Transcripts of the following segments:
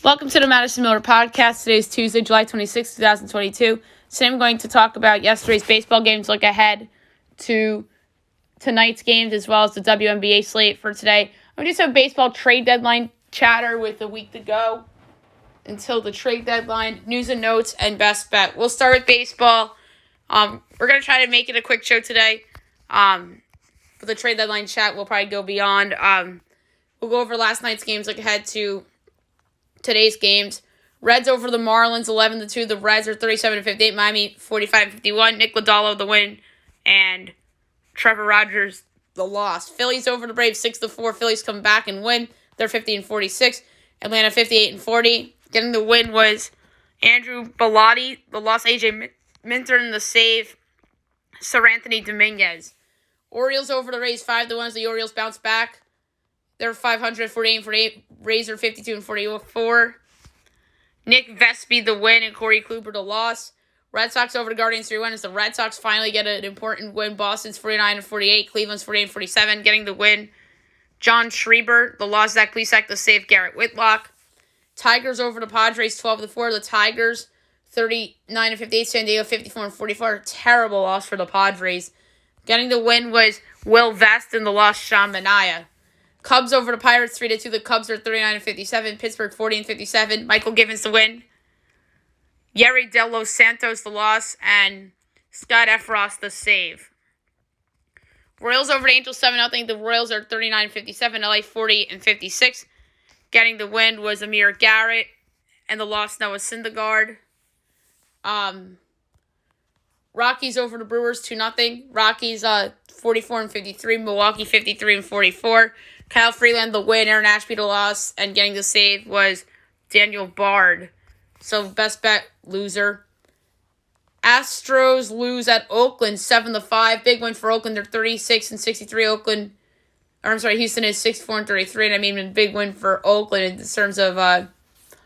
Welcome to the Madison Miller Podcast. Today is Tuesday, July 26, 2022. Today I'm going to talk about yesterday's baseball games, look ahead to tonight's games, as well as the WNBA slate for today. I'm going to do some baseball trade deadline chatter with a week to go until the trade deadline, news and notes, and best bet. We'll start with baseball. We're going to try to make it a quick show today. For the trade deadline chat, we'll probably go beyond. We'll go over last night's games, look ahead to today's games. Reds over the Marlins 11-2. The Reds are 37-58. Miami 45-51. Nick Lodolo the win, and Trevor Rogers the loss. Phillies over the Braves 6-4. Phillies come back and win. They're 50-46. Atlanta 58-40. Getting the win was Andrew Bellotti. The loss AJ Minter, and the save Sir Anthony Dominguez. Orioles over the Rays 5-1. The Orioles bounce back. They're 500, 48-48. Rays are 52-44. Nick Vespi the win, and Corey Kluber the loss. Red Sox over the Guardians 3-1 as the Red Sox finally get an important win. Boston's 49-48. Cleveland's 48-47. Getting the win, John Schreiber. The loss, Zach Plesac the save, Garrett Whitlock. Tigers over the Padres 12-4. The Tigers 39-58. San Diego 54-44. Terrible loss for the Padres. Getting the win was Will Vest, and the loss, Sean Manaea. Cubs over the Pirates 3-2. The Cubs are 39-57. Pittsburgh 40-57. Michael Givens the win. Yerry De Los Santos the loss, and Scott Efros the save. Royals over the Angels 7-0. The Royals are 39-57. LA 40-56. Getting the win was Amir Garrett, and the loss, Noah Syndergaard. Rockies over the Brewers 2-0. Rockies 44-53. Milwaukee 53-44. Kyle Freeland the win, Aaron Ashby the loss, and getting the save was Daniel Bard. So best bet, loser. Astros lose at Oakland 7-5. Big win for Oakland. They're 36-63. Houston is 64-33, and I mean a big win for Oakland in terms of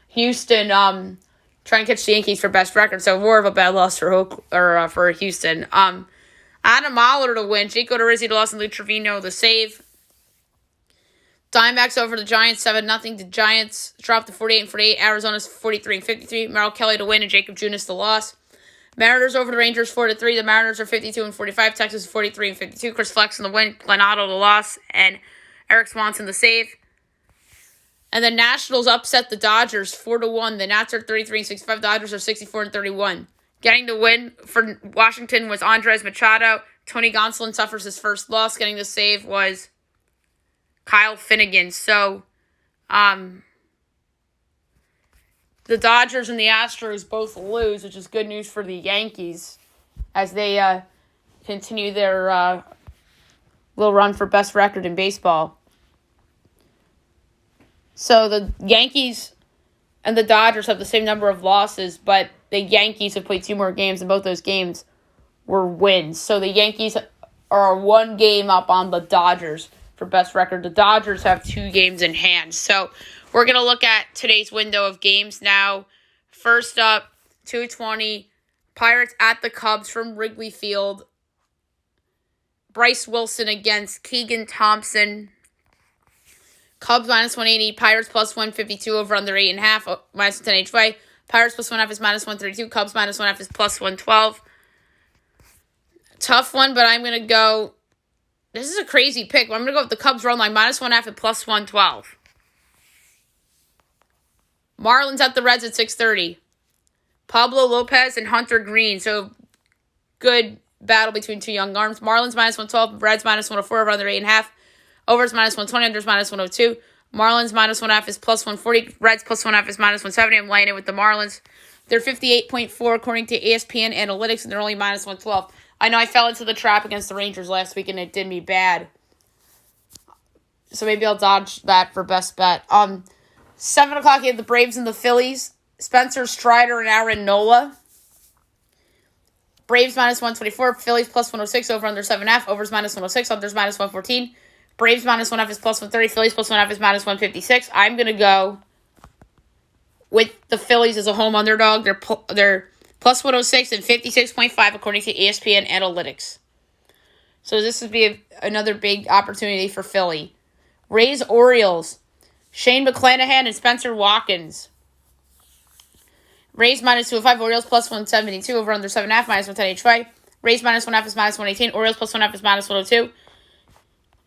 Houston trying to catch the Yankees for best record. So more of a bad loss for Houston. Adam Oller to win, Chico DeRizzi the loss, and Lou Trevino the save. Diamondbacks over the Giants 7-0. The Giants dropped to 48-48. Arizona's 43-53. Merrill Kelly to win, and Jacob Junis the loss. Mariners over the Rangers 4-3. The Mariners are 52-45. Texas is 43-52. Chris Flexen the win, Glenn Otto the loss, and Eric Swanson the save. And the Nationals upset the Dodgers 4-1. The Nats are 33-65. Dodgers are 64-31. Getting the win for Washington was Andres Machado. Tony Gonsolin suffers his first loss. Getting the save was Kyle Finnegan. So, the Dodgers and the Astros both lose, which is good news for the Yankees as they continue their little run for best record in baseball. So the Yankees and the Dodgers have the same number of losses, but the Yankees have played 2 more games, and both those games were wins. So the Yankees are 1 game up on the Dodgers for best record. The Dodgers have 2 games in hand. So we're going to look at today's window of games now. First up, 2:20, Pirates at the Cubs from Wrigley Field. Bryce Wilson against Keegan Thompson. Cubs minus 180, Pirates plus 152 over under 8.5, minus 10 each way. Pirates plus 1.5 is minus 132. Cubs minus 1.5 is plus 112. Tough one, but I'm going to go. This is a crazy pick, but I'm going to go with the Cubs run line, minus 1.5 at plus 112. Marlins at the Reds at 6:30. Pablo Lopez and Hunter Green. So, good battle between 2 young arms. Marlins minus 112, Reds minus 104 over under 8.5. Overs minus 120, unders minus 102. Marlins minus 1.5 is plus 140. Reds plus 1.5 is minus 170. I'm laying it with the Marlins. They're 58.4 according to ESPN Analytics, and they're only minus 112. I know I fell into the trap against the Rangers last week, and it did me bad. So maybe I'll dodge that for best bet. 7 o'clock, you have the Braves and the Phillies. Spencer Strider and Aaron Nola. Braves minus 124. Phillies plus 106. Over under 7.5. Overs minus 106. Unders minus 114. Braves minus 1.5 is plus 130. Phillies plus 1.5 is minus 156. I'm going to go with the Phillies as a home underdog. They're plus 106 and 56.5 according to ESPN Analytics. So this would be another big opportunity for Philly. Rays Orioles. Shane McClanahan and Spencer Watkins. Rays minus 205. Orioles plus 172. Over under 7.5 minus 110 each way. Rays minus 1.5 is minus 118. Orioles plus 1.5 is minus 102.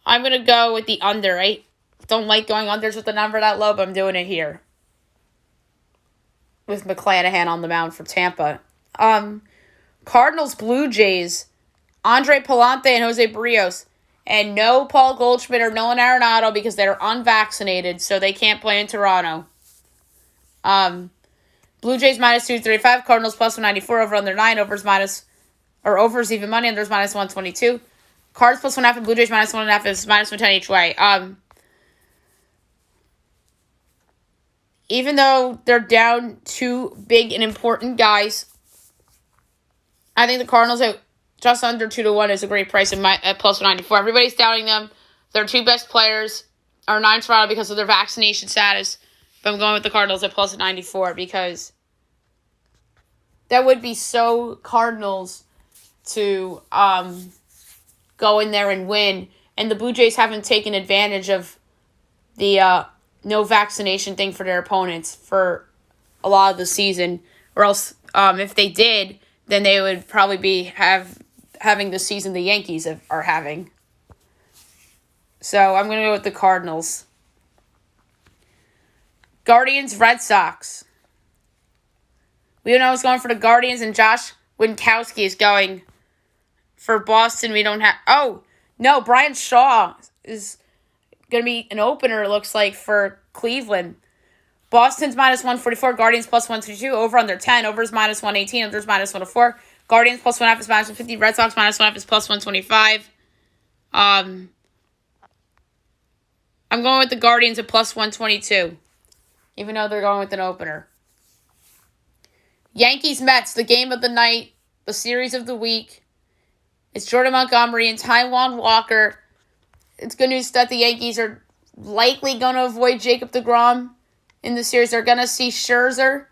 I'm going to go with the under. I don't like going unders with the number that low, but I'm doing it here. With McClanahan on the mound for Tampa. Cardinals, Blue Jays. Andre Palante and Jose Barrios. And no Paul Goldschmidt or Nolan Arenado because they're unvaccinated, so they can't play in Toronto. Blue Jays minus 235. Cardinals plus 194. Over under 9. Overs even money. Unders minus 122. Cards plus 1.5 and Blue Jays minus 1.5 is minus 110 each way. Even though they're down two big and important guys, I think the Cardinals at just under 2-1 is a great price at plus 194. Everybody's doubting them. Their two best players are 9 Toronto because of their vaccination status. But I'm going with the Cardinals at plus 94 because that would be so Cardinals to go in there and win. And the Blue Jays haven't taken advantage of the no vaccination thing for their opponents for a lot of the season. Or else, if they did, then they would probably be having the season the Yankees are having. So I'm going to go with the Cardinals. Guardians, Red Sox. We don't know who's going for the Guardians, and Josh Winkowski is going for Boston. We don't have... Oh, no, Brian Shaw is going to be an opener, it looks like, for Cleveland. Boston's minus 144, Guardians plus 122, over under 10, overs minus 118, unders minus 104. Guardians plus 1.5 is minus 150, Red Sox minus 1.5 is plus 125. I'm going with the Guardians at plus 122, even though they're going with an opener. Yankees, Mets, the game of the night, the series of the week. It's Jordan Montgomery and Taijuan Walker. It's good news that the Yankees are likely going to avoid Jacob deGrom in the series. They're going to see Scherzer.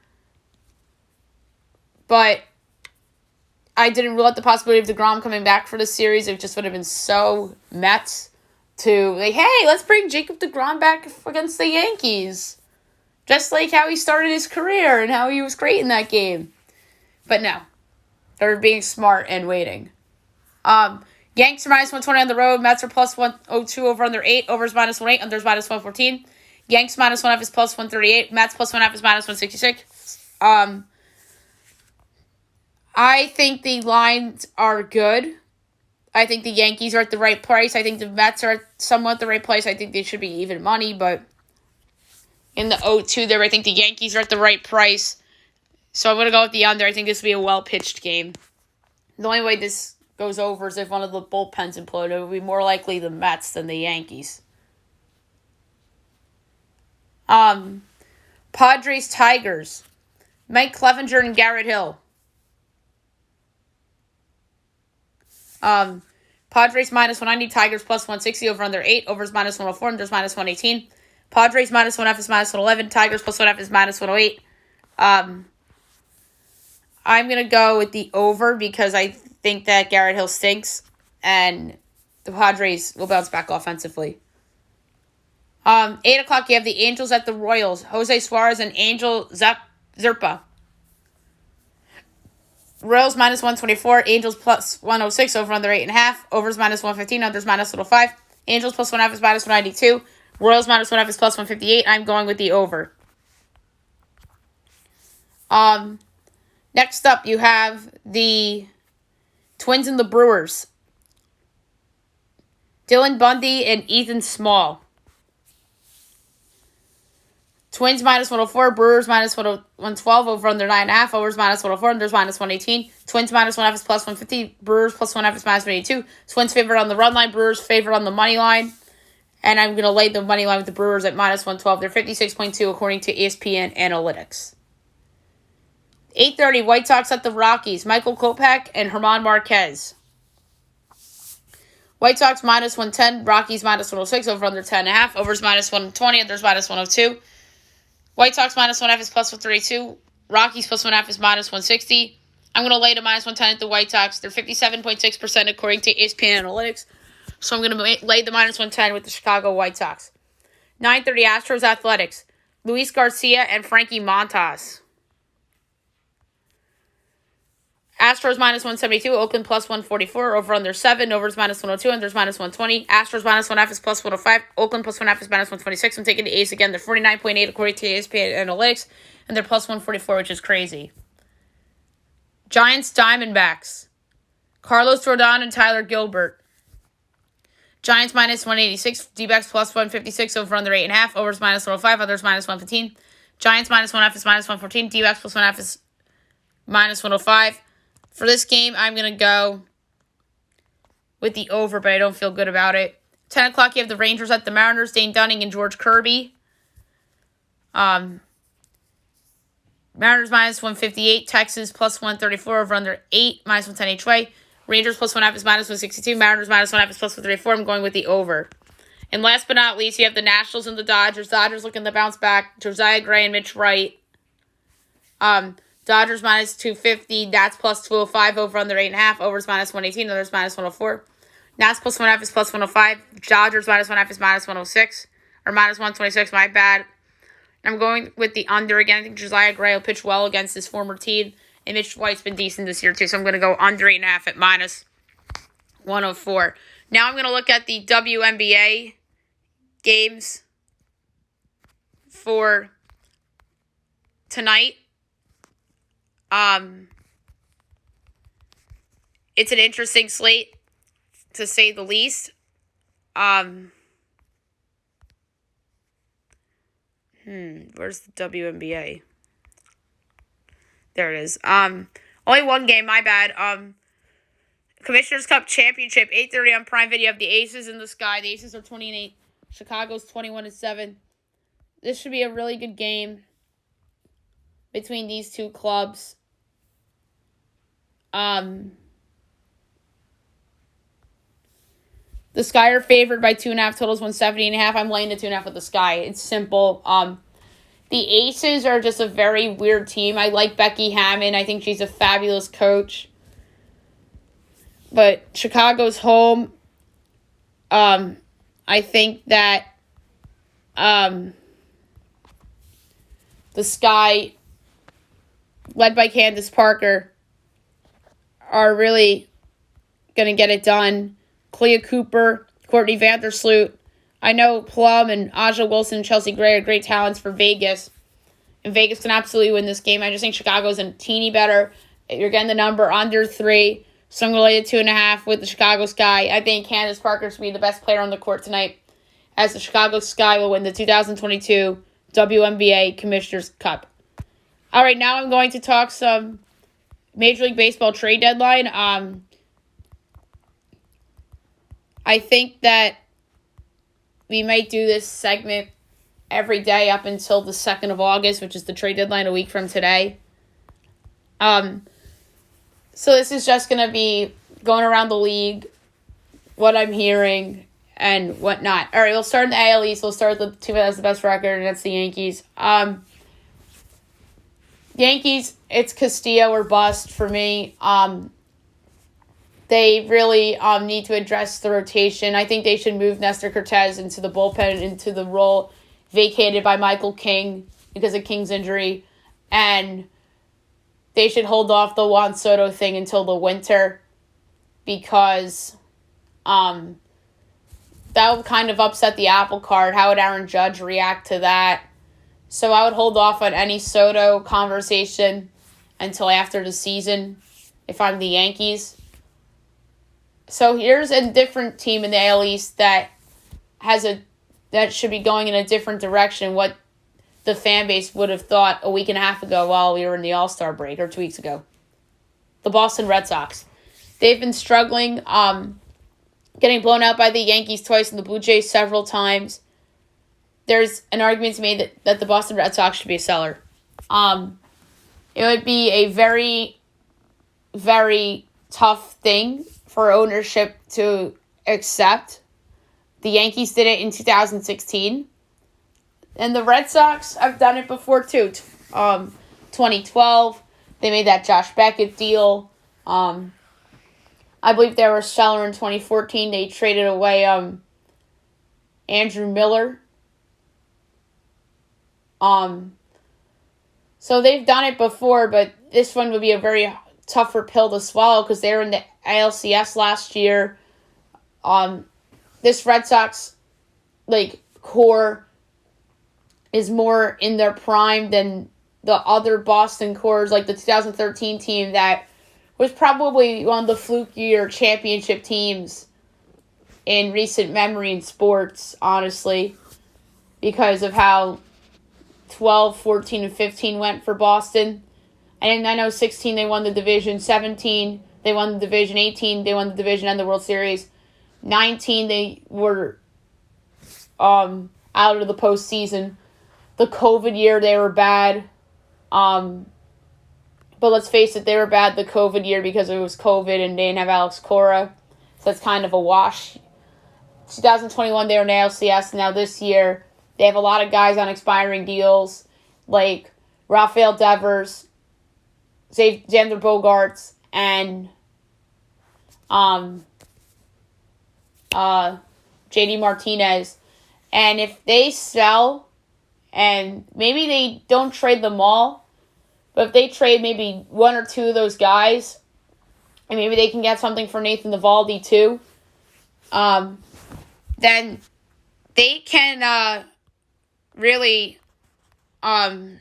But I didn't rule out the possibility of deGrom coming back for the series. It just would have been so Mets to, like, hey, let's bring Jacob deGrom back against the Yankees. Just like how he started his career and how he was great in that game. But no. They're being smart and waiting. Yanks are minus 120 on the road. Mets are plus 102 over under 8. Overs minus 1.8. Unders minus 114. Yanks minus 1.5 is plus 138. Mets plus 1.5 is minus 166. I think the lines are good. I think the Yankees are at the right price. I think the Mets are somewhat at the right place. I think they should be even money, but in the 0-2 there, I think the Yankees are at the right price. So I'm going to go with the under. I think this will be a well-pitched game. The only way this goes over is if one of the bullpens imploded. It would be more likely the Mets than the Yankees. Padres, Tigers. Mike Clevenger and Garrett Hill. Padres minus 190, Tigers plus 160, over under 8, overs minus 104, unders minus 118. Padres minus 1.5 is minus 111, Tigers plus 1.5 is minus 108. I'm going to go with the over because I think that Garrett Hill stinks and the Padres will bounce back offensively. 8 o'clock, you have the Angels at the Royals. Jose Suarez and Angel Zerpa. Royals minus 124, Angels plus 106, over under 8.5. Overs minus 115, unders minus 105. Angels plus 1.5 is minus 192. Royals minus 1.5 is plus 158. I'm going with the over. Next up, you have the Twins and the Brewers. Dylan Bundy and Ethan Small. Twins minus 104, Brewers minus 112, over under 9.5, overs minus 104, unders minus 118. Twins minus 1.5 is plus 150, Brewers plus 1.5 is minus 182. Twins favored on the run line, Brewers favored on the money line. And I'm going to lay the money line with the Brewers at minus 112. They're 56.2 according to ESPN Analytics. 8:30, White Sox at the Rockies. Michael Kopech and German Marquez. White Sox minus 110, Rockies minus 106, over under 10.5, overs minus 120, unders minus 102. White Sox minus 1.5 is plus 132. Rockies plus 1.5 is minus 160. I'm going to lay the minus 110 at the White Sox. They're 57.6% according to ESPN Analytics. So I'm going to lay the minus 110 with the Chicago White Sox. 9:30, Astros Athletics. Luis Garcia and Frankie Montas. Astros minus 172, Oakland plus 144, over under 7, overs minus 102, unders minus 120. Astros minus 1.5 is plus 105, Oakland plus 1.5 is minus 126. I'm taking the A's again. They're 49.8 according to ESPN Analytics, and they're plus 144, which is crazy. Giants Diamondbacks, Carlos Rodon and Tyler Gilbert. Giants minus 186, D-backs plus 156, over under 8.5, overs minus 105, others minus 115. Giants minus 1.5 is minus 114, D-backs plus 1.5 is minus 105. For this game, I'm going to go with the over, but I don't feel good about it. 10 o'clock, you have the Rangers at the Mariners, Dane Dunning and George Kirby. Mariners minus 158, Texans plus 134, over under 8, minus 110 each way. Rangers plus 1.5 is minus 162, Mariners minus 1.5 is plus 134. I'm going with the over. And last but not least, you have the Nationals and the Dodgers. Dodgers looking to bounce back. Josiah Gray and Mitch Wright. Dodgers minus 250, Nats plus 205, over under 8.5, overs minus 118, others minus 104. Nats plus 1.5 is plus 105. Dodgers minus 1.5 is minus 106, or minus 126, my bad. I'm going with the under again. I think Josiah Gray will pitch well against his former team, and Mitch White's been decent this year too, so I'm going to go under 8.5 at minus 104. Now I'm going to look at the WNBA games for tonight. It's an interesting slate, to say the least. Where's the WNBA? There it is. Only one game, my bad. Commissioner's Cup Championship, 8:30 on Prime Video. You have the Aces in the sky. The Aces are 20-8. Chicago's 21-7. This should be a really good game between these two clubs. The Sky are favored by 2.5, totals 170.5. I'm laying the 2.5 with the Sky. It's simple. The Aces are just a very weird team. I like Becky Hammon. I think she's a fabulous coach. But Chicago's home. I think that the Sky, led by Candace Parker, are really going to get it done. Clea Cooper, Courtney Vandersloot. I know Plum and Aja Wilson and Chelsea Gray are great talents for Vegas. And Vegas can absolutely win this game. I just think Chicago's a teeny better. You're getting the number under 3. So I'm going to lay the 2.5 with the Chicago Sky. I think Candace Parker's going to be the best player on the court tonight, as the Chicago Sky will win the 2022 WNBA Commissioner's Cup. All right, now I'm going to talk some Major League Baseball trade deadline. I think that we might do this segment every day up until the 2nd of August, which is the trade deadline a week from today. So this is just going to be going around the league, what I'm hearing, and whatnot. All right, we'll start in the AL East. We'll start with the team that has the best record, and that's the Yankees. Yankees, it's Castillo or bust for me. They really need to address the rotation. I think they should move Nestor Cortez into the bullpen, into the role vacated by Michael King because of King's injury. And they should hold off the Juan Soto thing until the winter, because that would kind of upset the apple cart. How would Aaron Judge react to that? So I would hold off on any Soto conversation until after the season if I'm the Yankees. So here's a different team in the AL East that should be going in a different direction. What the fan base would have thought a week and a half ago while we were in the All-Star break, or 2 weeks ago. The Boston Red Sox. They've been struggling, getting blown out by the Yankees twice and the Blue Jays several times. There's an argument to be made that the Boston Red Sox should be a seller. It would be a very, very tough thing for ownership to accept. The Yankees did it in 2016. And the Red Sox have done it before too. 2012, they made that Josh Beckett deal. I believe they were a seller in 2014. They traded away Andrew Miller. So they've done it before, but this one would be a very tougher pill to swallow because they were in the ALCS last year. This Red Sox core is more in their prime than the other Boston cores, like the 2013 team that was probably one of the flukier championship teams in recent memory in sports, honestly, because of how 12, 14, and 15 went for Boston. And I know 16 they won the division, 17 they won the division, 18 they won the division and the World Series, 19 they were out of the postseason. The COVID year they were bad. But let's face it, they were bad the COVID year because it was COVID and they didn't have Alex Cora. So that's kind of a wash. 2021, they were in ALCS. Now this year, they have a lot of guys on expiring deals, like Rafael Devers, Xander Bogaerts, and JD Martinez. And if they sell, and maybe they don't trade them all, but if they trade maybe one or two of those guys, and maybe they can get something for Nathan Eovaldi too, then they can really put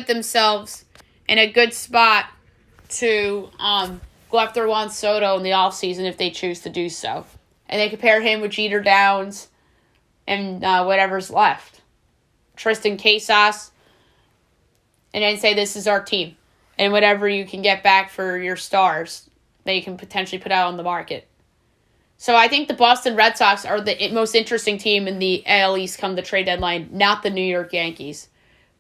themselves in a good spot to go after Juan Soto in the offseason if they choose to do so. And they can pair him with Jeter Downs and whatever's left. Tristan Casas, and then say this is our team. And whatever you can get back for your stars that you can potentially put out on the market. So I think the Boston Red Sox are the most interesting team in the AL East come the trade deadline, not the New York Yankees,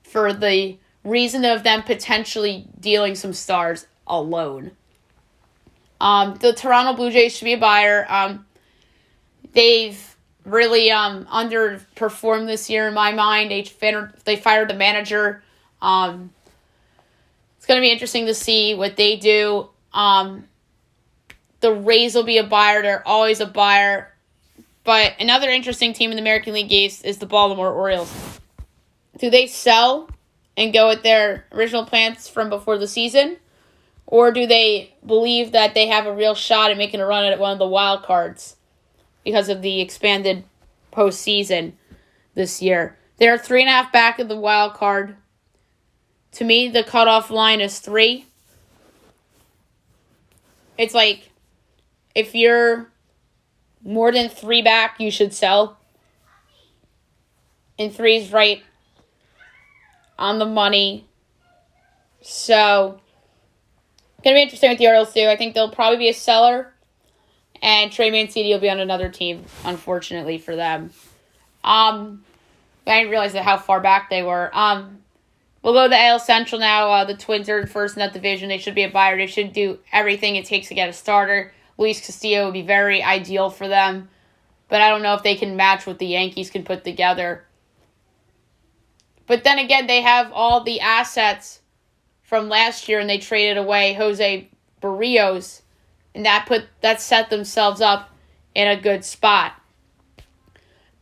for the reason of them potentially dealing some stars alone. The Toronto Blue Jays should be a buyer. They've really underperformed this year in my mind. They fired the manager. It's going to be interesting to see what they do. The Rays will be a buyer. They're always a buyer. But another interesting team in the American League East is the Baltimore Orioles. Do they sell and go with their original plans from before the season? Or do they believe that they have a real shot at making a run at one of the wild cards because of the expanded postseason this year? They're 3.5 back of the wild card. To me, the cutoff line is 3. It's like, if you're more than 3 back, you should sell. And 3 is right on the money. So, going to be interesting with the Orioles, too. I think they'll probably be a seller. And Trey Mancini will be on another team, unfortunately for them. I didn't realize how far back they were. We'll go to the AL Central now. The Twins are first in that division. They should be a buyer. They should do everything it takes to get a starter. Luis Castillo would be very ideal for them. But I don't know if they can match what the Yankees can put together. But then again, they have all the assets from last year, and they traded away Jose Barrios. And that set themselves up in a good spot.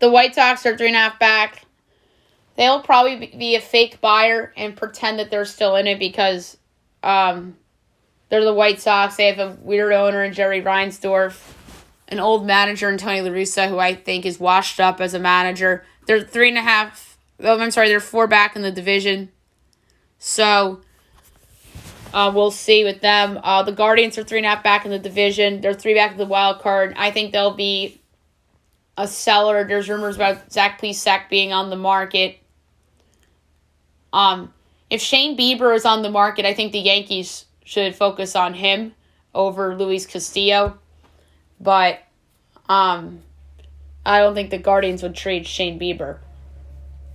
The White Sox are 3.5 back. They'll probably be a fake buyer and pretend that they're still in it because they're the White Sox. They have a weird owner in Jerry Reinsdorf, an old manager in Tony La Russa, who I think is washed up as a manager. They're 4 back in the division. So we'll see with them. The Guardians are 3.5 back in the division. They're 3 back in the wild card. I think they'll be a seller. There's rumors about Zach Plesac being on the market. If Shane Bieber is on the market, I think the Yankees should focus on him over Luis Castillo. But I don't think the Guardians would trade Shane Bieber.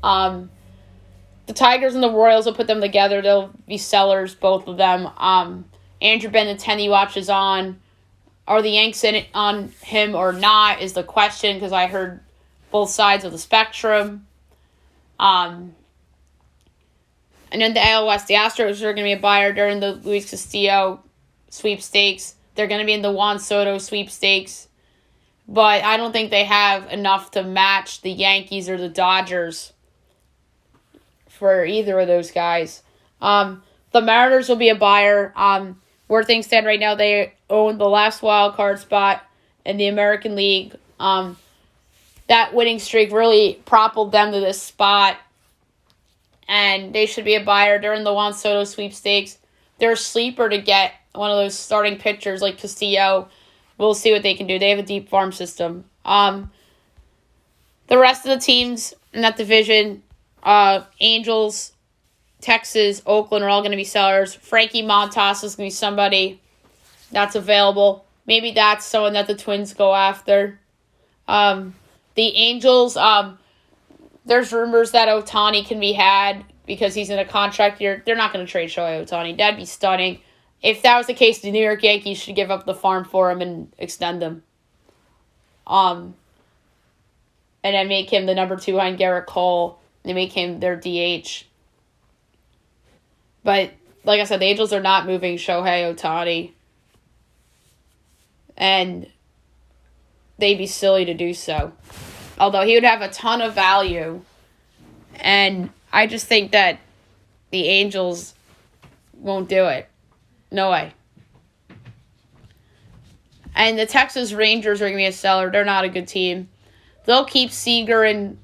The Tigers and the Royals will put them together. They'll be sellers, both of them. Andrew Benintendi watches on. Are the Yanks in it on him or not is the question, because I heard both sides of the spectrum. And then the AL West, the Astros are going to be a buyer during the Luis Castillo sweepstakes. They're going to be in the Juan Soto sweepstakes. But I don't think they have enough to match the Yankees or the Dodgers for either of those guys. The Mariners will be a buyer. Where things stand right now, they own the last wild card spot in the American League. That winning streak really propelled them to this spot, and they should be a buyer. During the Juan Soto sweepstakes. They're a sleeper to get one of those starting pitchers like Castillo. We'll see what they can do. They have a deep farm system. The rest of the teams in that division, Angels, Texas, Oakland are all going to be sellers. Frankie Montas is going to be somebody that's available. Maybe that's someone that the Twins go after. The Angels, there's rumors that Ohtani can be had because he's in a contract year. They're not going to trade Shohei Ohtani. That'd be stunning. If that was the case, the New York Yankees should give up the farm for him and extend him. And then make him the number 2 behind Garrett Cole. They make him their DH. But, like I said, the Angels are not moving Shohei Ohtani. And they'd be silly to do so. Although he would have a ton of value. And I just think that the Angels won't do it. No way. And the Texas Rangers are going to be a seller. They're not a good team. They'll keep Seager and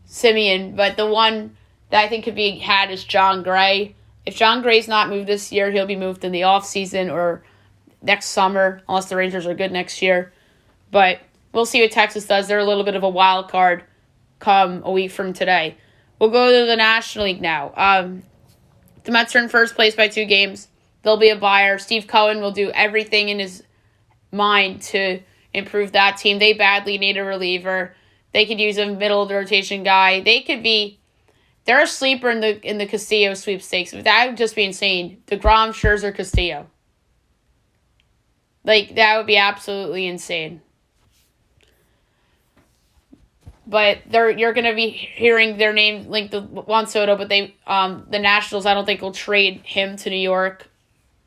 Simeon, but the one that I think could be had is John Gray. If John Gray's not moved this year, he'll be moved in the offseason or next summer, unless the Rangers are good next year. But we'll see what Texas does. They're a little bit of a wild card come a week from today. We'll go to the National League now. The Mets are in first place by 2 games. They'll be a buyer. Steve Cohen will do everything in his mind to improve that team. They badly need a reliever. They could use a middle of the rotation guy. They're a sleeper in the Castillo sweepstakes. That would just be insane. DeGrom, Scherzer, Castillo. That would be absolutely insane. But you're going to be hearing their name linked to Juan Soto, but the Nationals, I don't think, will trade him to New York,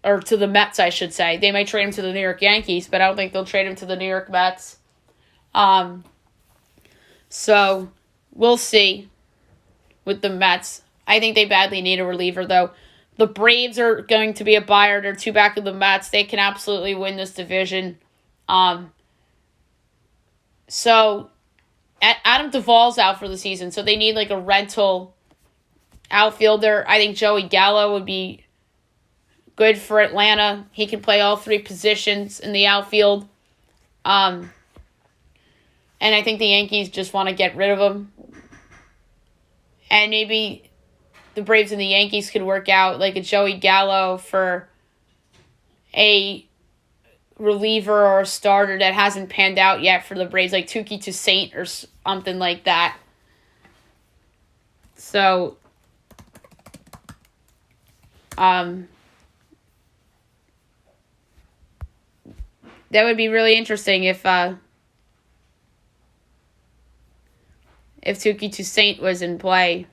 or to the Mets, I should say. They might trade him to the New York Yankees, but I don't think they'll trade him to the New York Mets. So we'll see with the Mets. I think they badly need a reliever, though. The Braves are going to be a buyer. They're 2 back of the Mets. They can absolutely win this division. So Adam Duvall's out for the season, so they need a rental outfielder. I think Joey Gallo would be good for Atlanta. He can play all 3 positions in the outfield. And I think the Yankees just want to get rid of him. And maybe the Braves and the Yankees could work out a Joey Gallo for a reliever or a starter that hasn't panned out yet for the Braves, like Tuki Toussaint or something like that. So, that would be really interesting if Tuki Toussaint was in play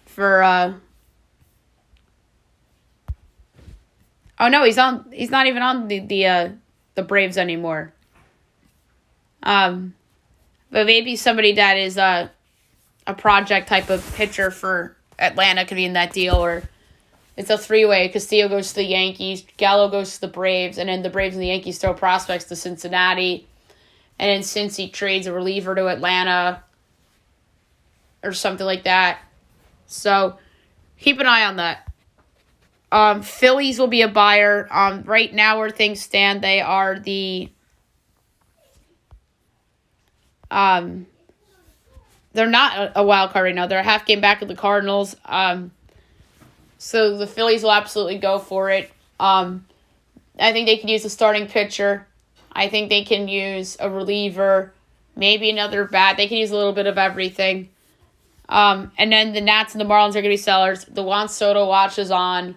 for oh no, he's not even on the Braves anymore. But maybe somebody that is a project type of pitcher for Atlanta could be in that deal, or it's a 3-way. Castillo goes to the Yankees, Gallo goes to the Braves, and then the Braves and the Yankees throw prospects to Cincinnati. And then Cincy trades a reliever to Atlanta or something like that. So keep an eye on that. Phillies will be a buyer. Right now where things stand, they are they're not a wild card right now. They're a half game back of the Cardinals. So the Phillies will absolutely go for it. I think they can use a starting pitcher. I think they can use a reliever, maybe another bat. They can use a little bit of everything. And then the Nats and the Marlins are going to be sellers. The Juan Soto watch is on.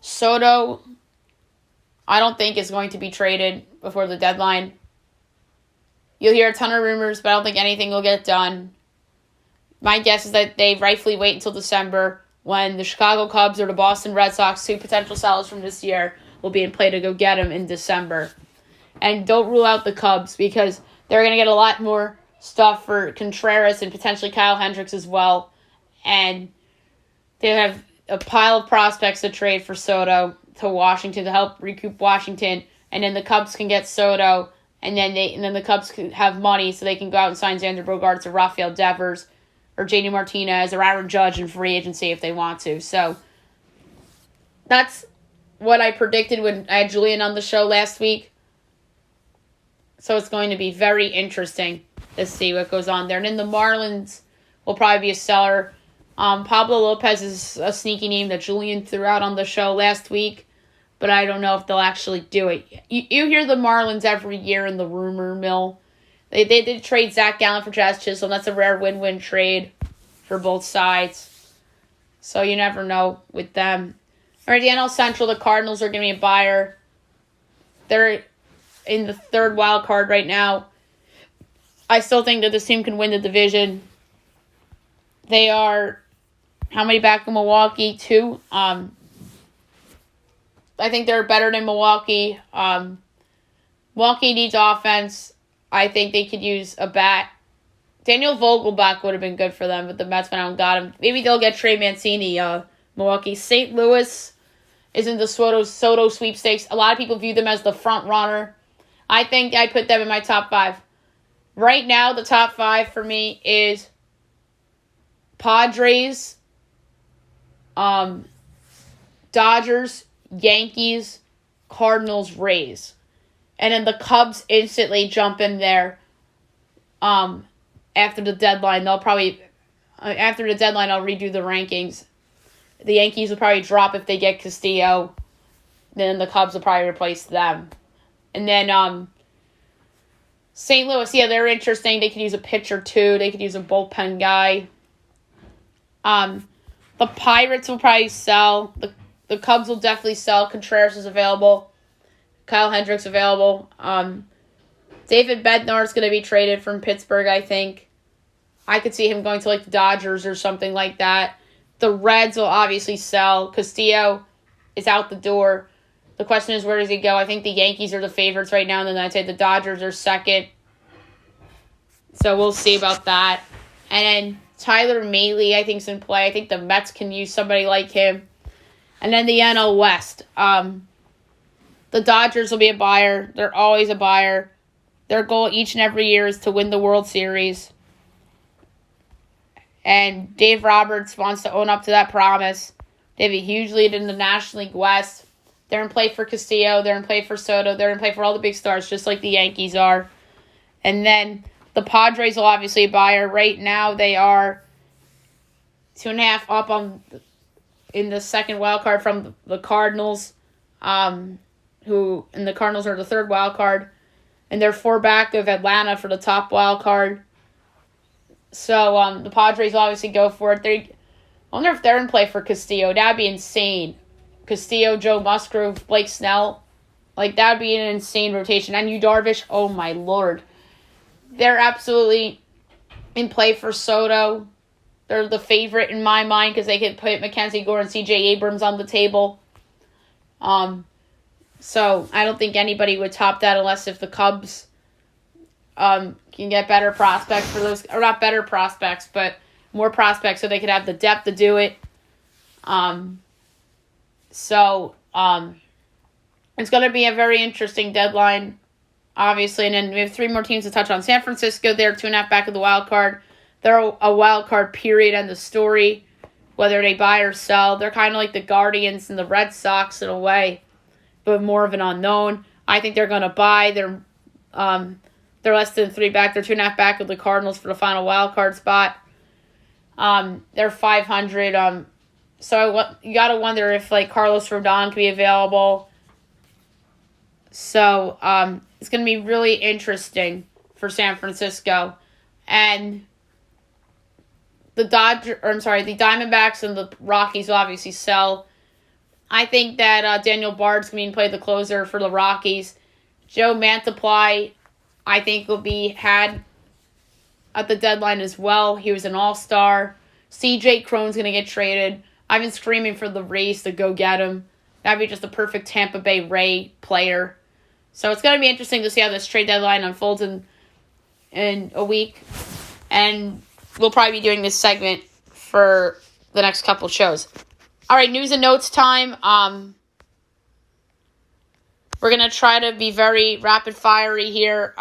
Soto, I don't think is going to be traded before the deadline. You'll hear a ton of rumors, but I don't think anything will get done. My guess is that they rightfully wait until December when the Chicago Cubs or the Boston Red Sox, 2 potential sellers from this year, will be in play to go get him in December. And don't rule out the Cubs because they're going to get a lot more stuff for Contreras and potentially Kyle Hendricks as well. And they have a pile of prospects to trade for Soto to Washington to help recoup Washington. And then the Cubs can get Soto, and then the Cubs can have money so they can go out and sign Xander Bogaerts or Rafael Devers or JD Martinez or Aaron Judge in free agency if they want to. So that's what I predicted when I had Julian on the show last week. So it's going to be very interesting to see what goes on there. And then the Marlins will probably be a seller. Pablo Lopez is a sneaky name that Julian threw out on the show last week, but I don't know if they'll actually do it. You hear the Marlins every year in the rumor mill. They did trade Zach Gallen for Jazz Chisholm. That's a rare win-win trade for both sides. So you never know with them. All right, the NL Central, the Cardinals are going to be a buyer. They're in the third wild card right now. I still think that this team can win the division. They are, how many back in Milwaukee? 2. I think they're better than Milwaukee. Milwaukee needs offense. I think they could use a bat. Daniel Vogelbach would have been good for them, but the Mets went out and got him. Maybe they'll get Trey Mancini. Milwaukee. St. Louis is in the Soto sweepstakes. A lot of people view them as the front runner. I think I'd put them in my top 5. Right now, the top 5 for me is Padres, Dodgers, Yankees, Cardinals, Rays. And then the Cubs instantly jump in there after the deadline. After the deadline, I'll redo the rankings. The Yankees will probably drop if they get Castillo. Then the Cubs will probably replace them. And then St. Louis, yeah, they're interesting. They could use a pitcher too. They could use a bullpen guy. The Pirates will probably sell. The Cubs will definitely sell. Contreras is available. Kyle Hendricks available. David Bednar is going to be traded from Pittsburgh, I think. I could see him going to like the Dodgers or something like that. The Reds will obviously sell. Castillo is out the door. The question is, where does he go? I think the Yankees are the favorites right now, and then I'd say the Dodgers are second. So we'll see about that. And then Tyler Mahle, I think, is in play. I think the Mets can use somebody like him. And then the NL West. The Dodgers will be a buyer. They're always a buyer. Their goal each and every year is to win the World Series. And Dave Roberts wants to own up to that promise. They have a huge lead in the National League West. They're in play for Castillo. They're in play for Soto. They're in play for all the big stars, just like the Yankees are. And then the Padres will obviously buyer. Right now, they are 2.5 up in the second wild card from the Cardinals, and the Cardinals are the third wild card. And they're 4 back of Atlanta for the top wild card. So the Padres will obviously go for it. I wonder if they're in play for Castillo. That'd be insane. Castillo, Joe Musgrove, Blake Snell. Like, that'd be an insane rotation. And Yu Darvish, oh my lord. They're absolutely in play for Soto. They're the favorite in my mind because they could put Mackenzie Gore and C.J. Abrams on the table. So I don't think anybody would top that unless if the Cubs can get better prospects for those, or not better prospects, but more prospects so they could have the depth to do it. It's going to be a very interesting deadline, obviously. And then we have 3 more teams to touch on. San Francisco, they're 2.5 back of the wild card. They're a wild card period and the story, whether they buy or sell. They're kind of like the Guardians and the Red Sox in a way, but more of an unknown. I think they're going to buy. They're less than 3 back. They're 2.5 back of the Cardinals for the final wild card spot. They're 500. So you got to wonder if like Carlos Rodon could be available. So it's going to be really interesting for San Francisco. And the Diamondbacks and the Rockies will obviously sell. I think that Daniel Bard's going to play the closer for the Rockies. Joe Mantiply, I think, will be had at the deadline as well. He was an all-star. CJ Cron's going to get traded. I've been screaming for the Rays to go get him. That'd be just a perfect Tampa Bay Ray player. So it's going to be interesting to see how this trade deadline unfolds. And in a week. And we'll probably be doing this segment for the next couple shows. All right, news and notes time. We're going to try to be very rapid-fiery here.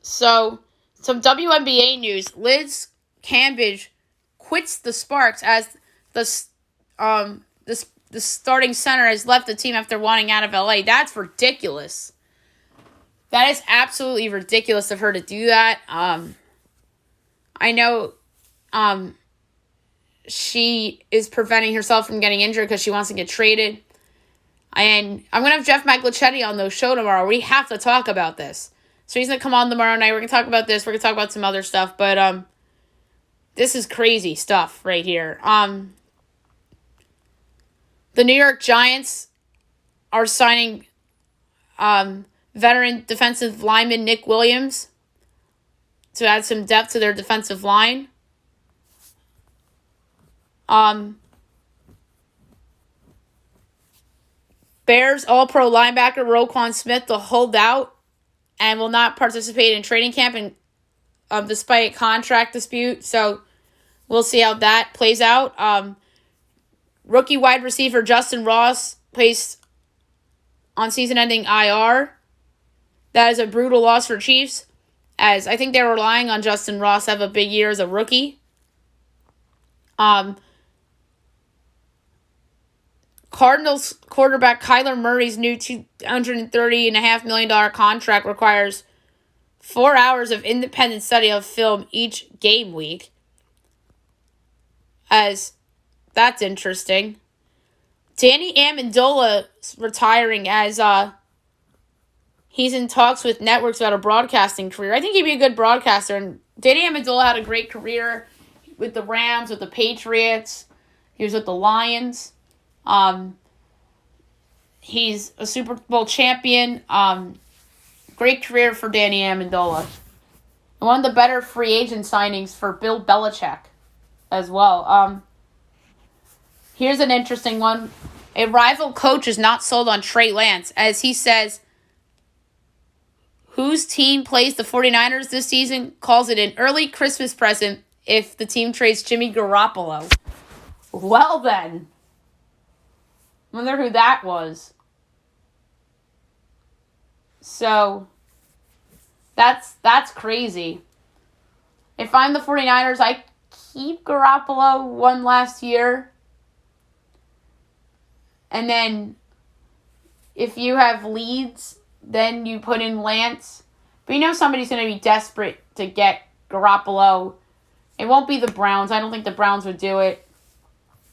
So, some WNBA news. Liz Cambage quits the Sparks as the starting center has left the team after wanting out of LA. That's ridiculous. That is absolutely ridiculous of her to do that. I know she is preventing herself from getting injured because she wants to get traded. And I'm going to have Jeff Michaelichetti on the show tomorrow. We have to talk about this. So he's going to come on tomorrow night. We're going to talk about this. We're going to talk about some other stuff. But this is crazy stuff right here. The New York Giants are signing veteran defensive lineman Nick Williams to add some depth to their defensive line. Bears All-Pro linebacker Roquan Smith to hold out and will not participate in training camp and despite a contract dispute. So we'll see how that plays out. Rookie wide receiver Justin Ross placed on season-ending IR. That is a brutal loss for Chiefs, as I think they were relying on Justin Ross to have a big year as a rookie. Cardinals quarterback Kyler Murray's new $230.5 million contract requires 4 hours of independent study of film each game week. As that's interesting. Danny Amendola retiring as he's in talks with networks about a broadcasting career. I think he'd be a good broadcaster. And Danny Amendola had a great career with the Rams, with the Patriots. He was with the Lions. He's a Super Bowl champion. Great career for Danny Amendola. And one of the better free agent signings for Bill Belichick as well. Here's an interesting one. A rival coach is not sold on Trey Lance, as he says whose team plays the 49ers this season calls it an early Christmas present if the team trades Jimmy Garoppolo. Well then. Wonder who that was. So, that's crazy. If I'm the 49ers, I keep Garoppolo one last year. And then, if you have leads, then you put in Lance. But you know somebody's going to be desperate to get Garoppolo. It won't be the Browns. I don't think the Browns would do it.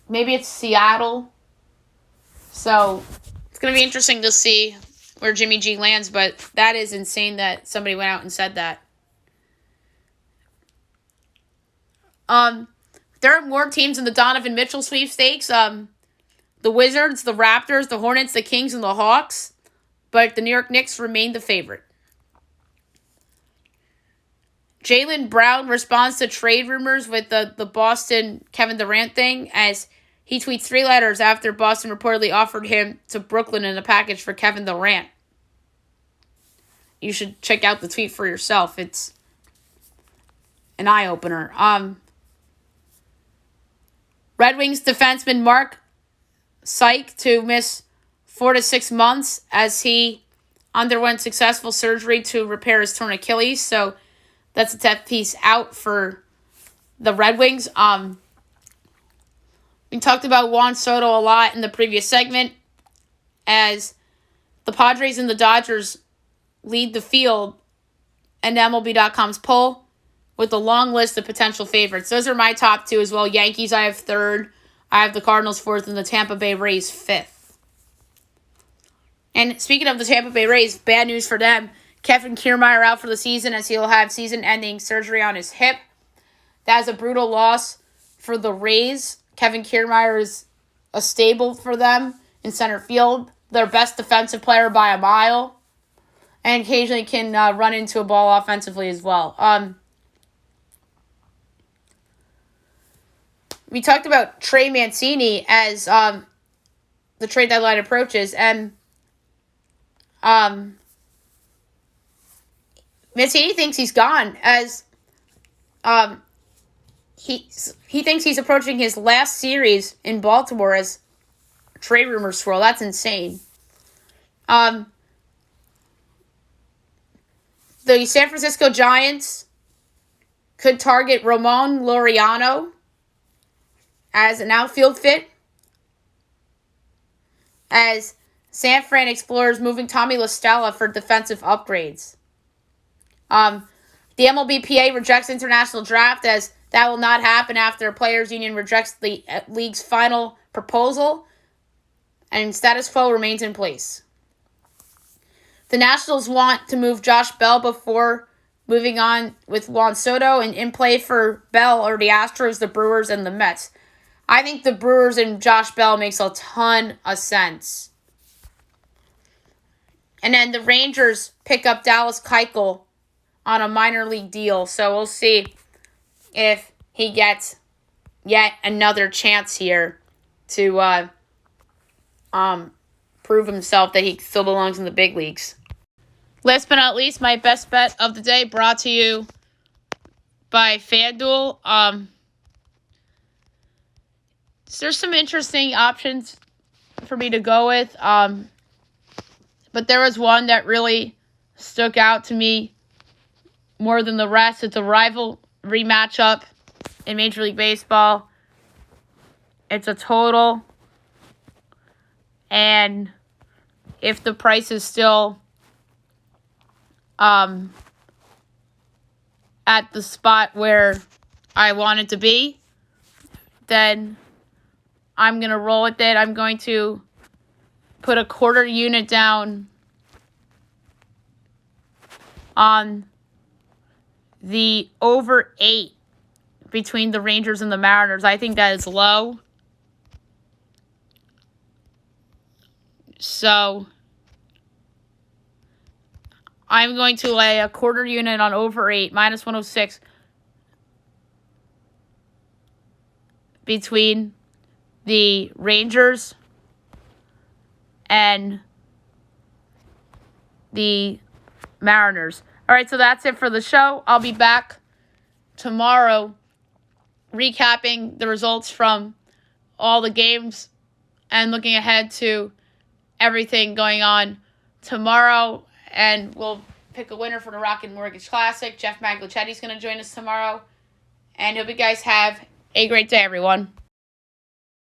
Maybe it's Seattle. So, it's going to be interesting to see where Jimmy G lands. But that is insane that somebody went out and said that. There are more teams in the Donovan Mitchell sweepstakes. The Wizards, the Raptors, the Hornets, the Kings, and the Hawks. But the New York Knicks remain the favorite. Jalen Brown responds to trade rumors with the Boston Kevin Durant thing, as he tweets 3 letters after Boston reportedly offered him to Brooklyn in a package for Kevin Durant. You should check out the tweet for yourself. It's an eye-opener. Red Wings defenseman Mark Syke to miss 4 to 6 months as he underwent successful surgery to repair his torn Achilles. So that's a tough piece out for the Red Wings. We talked about Juan Soto a lot in the previous segment, as the Padres and the Dodgers lead the field in MLB.com's poll with a long list of potential favorites. Those are my top 2 as well. Yankees, I have 3rd. I have the Cardinals 4th and the Tampa Bay Rays 5th. And speaking of the Tampa Bay Rays, bad news for them. Kevin Kiermaier out for the season, as he'll have season-ending surgery on his hip. That is a brutal loss for the Rays. Kevin Kiermaier is a staple for them in center field. Their best defensive player by a mile. And occasionally can run into a ball offensively as well. We talked about Trey Mancini as the trade deadline approaches, and Mancini thinks he's gone, as he thinks he's approaching his last series in Baltimore as trade rumors swirl. That's insane. The San Francisco Giants could target Ramon Laureano as an outfield fit, as San Fran explores moving Tommy La Stella for defensive upgrades. The MLBPA rejects international draft, as that will not happen after Players Union rejects the league's final proposal, and status quo remains in place. The Nationals want to move Josh Bell before moving on with Juan Soto, and in play for Bell are the Astros, the Brewers, and the Mets. I think the Brewers and Josh Bell makes a ton of sense. And then the Rangers pick up Dallas Keuchel on a minor league deal, so we'll see if he gets yet another chance here to prove himself that he still belongs in the big leagues. Last but not least, my best bet of the day, brought to you by FanDuel. There's some interesting options for me to go with, but there was one that really stuck out to me more than the rest. It's a rivalry matchup in Major League Baseball. It's a total, and if the price is still at the spot where I want it to be, then I'm going to roll with it. I'm going to put a quarter unit down on the over 8 between the Rangers and the Mariners. I think that is low. So I'm going to lay a quarter unit on over 8, minus 106, between the Rangers and the Mariners. All right, so that's it for the show. I'll be back tomorrow recapping the results from all the games and looking ahead to everything going on tomorrow. And we'll pick a winner for the Rocket Mortgage Classic. Jeff Maglicchetti's going to join us tomorrow. And hope you guys have a great day, everyone.